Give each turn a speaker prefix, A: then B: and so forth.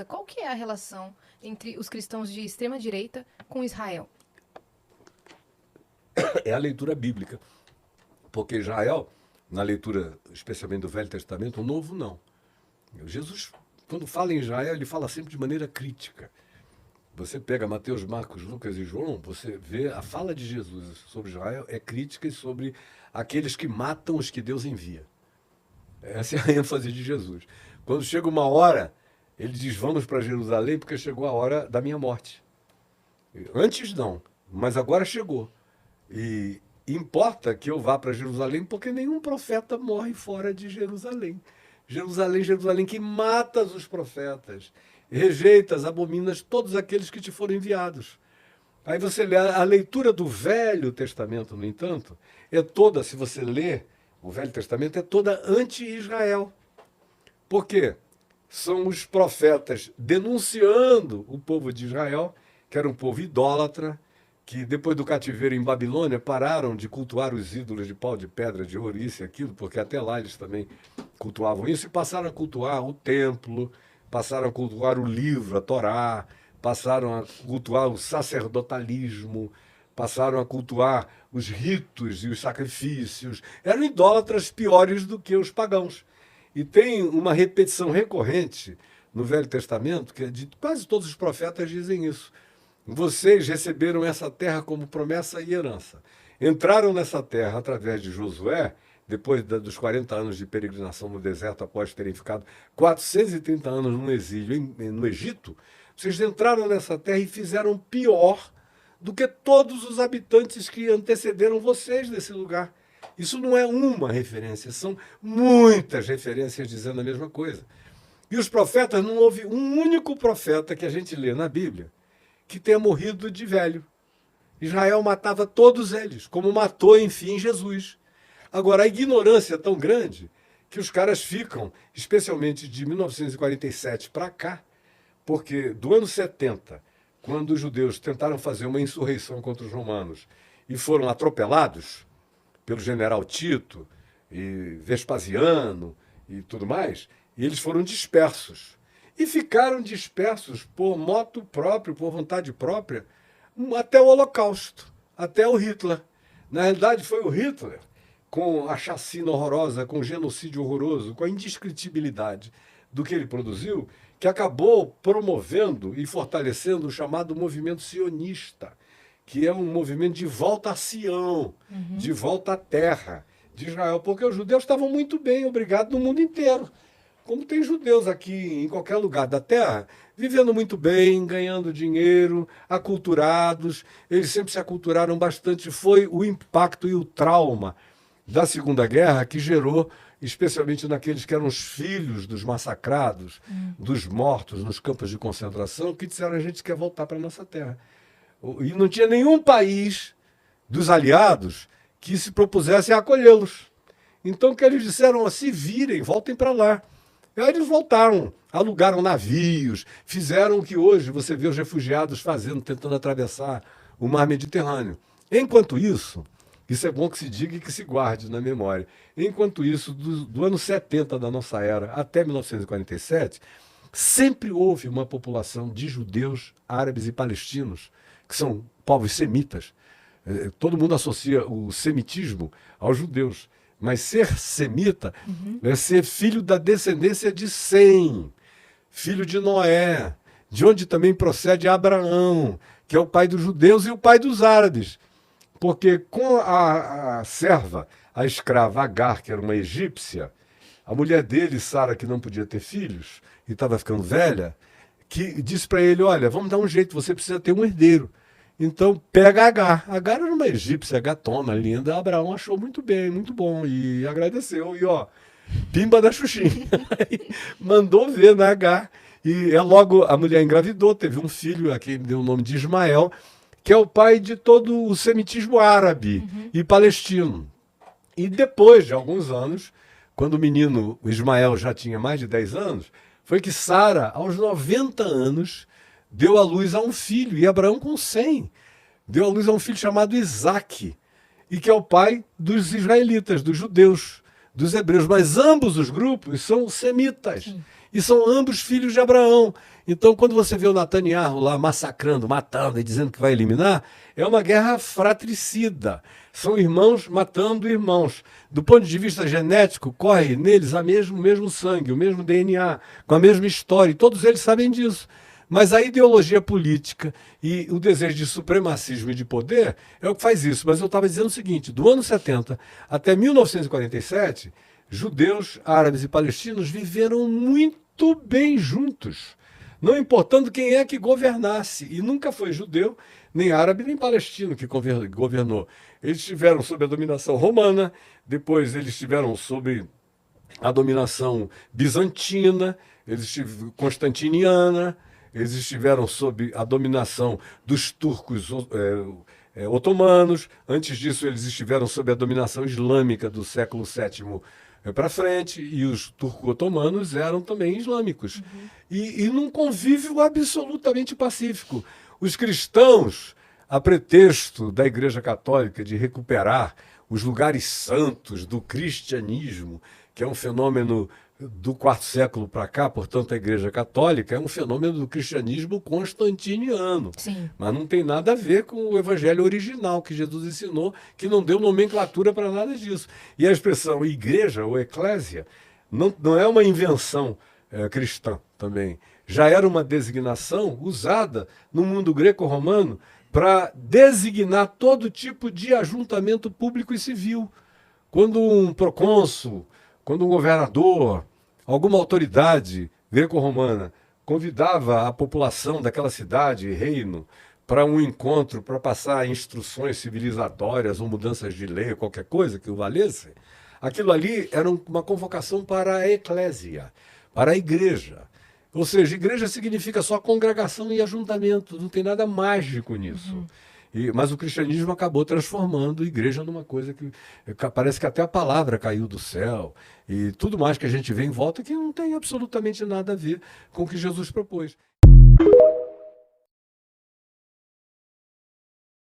A: Qual que é a relação entre os cristãos de extrema direita com Israel?
B: É a leitura bíblica. Porque Israel, na leitura especialmente do Velho Testamento, o Novo não. Jesus, quando fala em Israel, ele fala sempre de maneira crítica. Você pega Mateus, Marcos, Lucas e João, você vê a fala de Jesus sobre Israel é crítica e sobre aqueles que matam os que Deus envia. Essa é a ênfase de Jesus. Quando chega uma hora, ele diz, vamos para Jerusalém porque chegou a hora da minha morte. Antes não, mas agora chegou. E importa que eu vá para Jerusalém porque nenhum profeta morre fora de Jerusalém. Jerusalém, Jerusalém, que matas os profetas, rejeitas, abominas todos aqueles que te foram enviados. Aí você lê a leitura do Velho Testamento, no entanto, é toda, se você lê o Velho Testamento, é toda anti-Israel. Por quê? São os profetas denunciando o povo de Israel, que era um povo idólatra, que depois do cativeiro em Babilônia pararam de cultuar os ídolos de pau, de pedra, de ouriço e aquilo, porque até lá eles também cultuavam isso, e passaram a cultuar o templo, passaram a cultuar o livro, a Torá, passaram a cultuar o sacerdotalismo, passaram a cultuar os ritos e os sacrifícios. Eram idólatras piores do que os pagãos. E tem uma repetição recorrente no Velho Testamento, que é de quase todos os profetas dizem isso. Vocês receberam essa terra como promessa e herança. Entraram nessa terra através de Josué, depois dos 40 anos de peregrinação no deserto, após terem ficado 430 anos no exílio no Egito. Vocês entraram nessa terra e fizeram pior do que todos os habitantes que antecederam vocês nesse lugar. Isso não é uma referência, são muitas referências dizendo a mesma coisa. E os profetas, não houve um único profeta que a gente lê na Bíblia que tenha morrido de velho. Israel matava todos eles, como matou, enfim, Jesus. Agora, a ignorância é tão grande que os caras ficam, especialmente de 1947 para cá, porque do ano 70, quando os judeus tentaram fazer uma insurreição contra os romanos e foram atropelados pelo general Tito e Vespasiano e tudo mais, e eles foram dispersos. E ficaram dispersos por moto próprio, por vontade própria, até o Holocausto, até o Hitler. Na realidade, foi o Hitler, com a chacina horrorosa, com o genocídio horroroso, com a indescritibilidade do que ele produziu, que acabou promovendo e fortalecendo o chamado movimento sionista, que é um movimento de volta a Sião, de volta à terra de Israel, porque os judeus estavam muito bem, obrigado, no mundo inteiro. Como tem judeus aqui em qualquer lugar da terra, vivendo muito bem, ganhando dinheiro, aculturados, eles sempre se aculturaram bastante. Foi o impacto e o trauma da Segunda Guerra que gerou, especialmente naqueles que eram os filhos dos massacrados, dos mortos nos campos de concentração, que disseram a gente quer voltar para a nossa terra. E não tinha nenhum país dos aliados que se propusesse a acolhê-los. Então, o que eles disseram, se virem, voltem para lá. E aí eles voltaram, alugaram navios, fizeram o que hoje você vê os refugiados fazendo, tentando atravessar o mar Mediterrâneo. Enquanto isso é bom que se diga e que se guarde na memória, enquanto isso, do ano 70 da nossa era até 1947, sempre houve uma população de judeus, árabes e palestinos, que são povos semitas. Todo mundo associa o semitismo aos judeus. Mas ser semita é ser filho da descendência de Sem, filho de Noé, de onde também procede Abraão, que é o pai dos judeus e o pai dos árabes. Porque com a serva, a escrava Agar, que era uma egípcia, a mulher dele, Sara, que não podia ter filhos e estava ficando velha, que disse para ele, olha, vamos dar um jeito, você precisa ter um herdeiro. Então, pega Agar. Agar era uma egípcia gatona, linda. Abraão achou muito bem, muito bom. E agradeceu. E, ó, pimba da Xuxinha. Mandou ver na Agar. E logo a mulher engravidou, teve um filho, a quem deu o nome de Ismael, que é o pai de todo o semitismo árabe e palestino. E depois de alguns anos, quando o menino, o Ismael, já tinha mais de 10 anos, foi que Sara, aos 90 anos, deu à luz a um filho, e Abraão com 100, deu à luz a um filho chamado Isaque, e que é o pai dos israelitas, dos judeus, dos hebreus. Mas ambos os grupos são semitas, e são ambos filhos de Abraão. Então, quando você vê o Netanyahu lá massacrando, matando e dizendo que vai eliminar, é uma guerra fratricida. São irmãos matando irmãos. Do ponto de vista genético, corre neles o mesmo sangue, o mesmo DNA, com a mesma história, e todos eles sabem disso. Mas a ideologia política e o desejo de supremacismo e de poder é o que faz isso. Mas eu estava dizendo o seguinte, do ano 70 até 1947, judeus, árabes e palestinos viveram muito bem juntos, não importando quem é que governasse. E nunca foi judeu, nem árabe, nem palestino que governou. Eles estiveram sob a dominação romana, depois eles estiveram sob a dominação bizantina, constantiniana, eles estiveram sob a dominação dos turcos otomanos. Antes disso, eles estiveram sob a dominação islâmica do século VII para frente, e os turco-otomanos eram também islâmicos. Uhum. E num convívio absolutamente pacífico. Os cristãos, a pretexto da Igreja Católica de recuperar os lugares santos do cristianismo, que é um fenômeno do quarto século para cá, portanto a Igreja Católica é um fenômeno do cristianismo constantiniano.
A: Sim.
B: Mas não tem nada a ver com o evangelho original que Jesus ensinou, que não deu nomenclatura para nada disso. E a expressão igreja ou eclésia não é uma invenção cristã também. Já era uma designação usada no mundo greco-romano para designar todo tipo de ajuntamento público e civil. Quando um procônsul, quando um governador, alguma autoridade greco-romana convidava a população daquela cidade, reino, para um encontro, para passar instruções civilizatórias ou mudanças de lei, qualquer coisa que o valesse, aquilo ali era uma convocação para a eclésia, para a igreja. Ou seja, igreja significa só congregação e ajuntamento, não tem nada mágico nisso. Uhum. Mas o cristianismo acabou transformando a igreja numa coisa que parece que até a palavra caiu do céu e tudo mais que a gente vê em volta que não tem absolutamente nada a ver com o que Jesus propôs.